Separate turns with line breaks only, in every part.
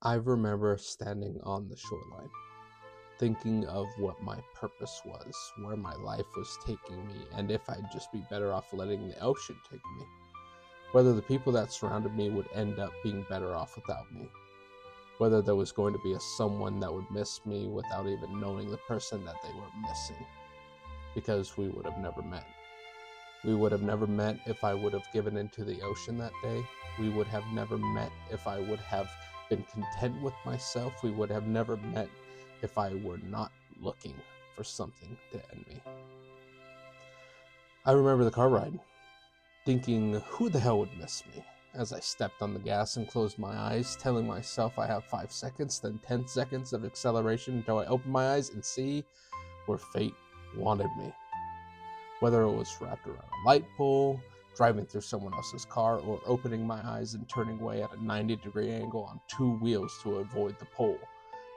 I remember standing on the shoreline, thinking of what my purpose was, where my life was taking me, and if I'd just be better off letting the ocean take me. Whether the people that surrounded me would end up being better off without me. Whether there was going to be someone that would miss me without even knowing the person that they were missing. Because we would have never met. We would have never met if I would have given into the ocean that day. We would have never met if I would have been content with myself. We would have never met if I were not looking for something to end me. I remember the car ride, thinking who the hell would miss me, as I stepped on the gas and closed my eyes, telling myself I have 5 seconds, then 10 seconds of acceleration until I open my eyes and see where fate wanted me. Whether it was wrapped around a light pole, driving through someone else's car, or opening my eyes and turning away at a 90-degree angle on 2 wheels to avoid the pole.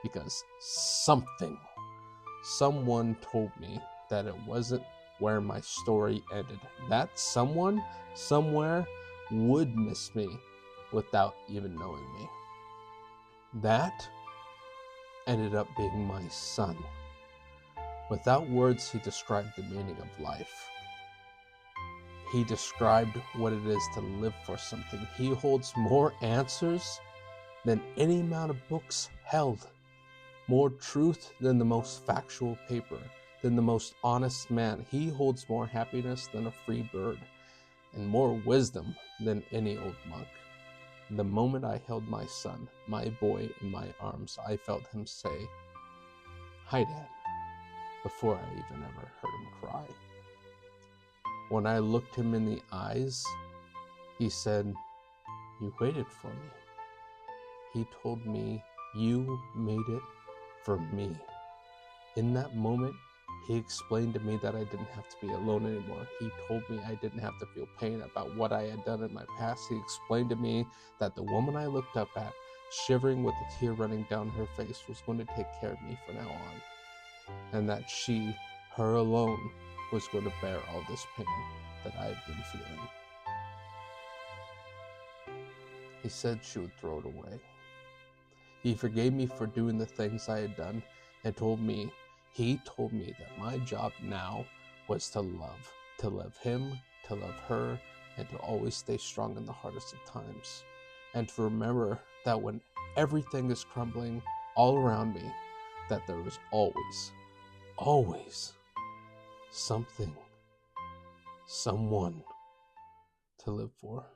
Because someone told me that it wasn't where my story ended. That someone, somewhere, would miss me without even knowing me. That ended up being my son. Without words, he described the meaning of life. He described what it is to live for something. He holds more answers than any amount of books held, more truth than the most factual paper, than the most honest man. He holds more happiness than a free bird, and more wisdom than any old monk. The moment I held my son, my boy, in my arms, I felt him say, "Hi, Dad," before I even ever heard him cry. When I looked him in the eyes, he said, "You waited for me." He told me, "You made it for me." In that moment, he explained to me that I didn't have to be alone anymore. He told me I didn't have to feel pain about what I had done in my past. He explained to me that the woman I looked up at, shivering with a tear running down her face, was going to take care of me from now on. And that she, her alone, was going to bear all this pain that I had been feeling. He said she would throw it away. He forgave me for doing the things I had done and he told me that my job now was to love him, to love her, and to always stay strong in the hardest of times. And to remember that when everything is crumbling all around me, that there is always something, someone to live for.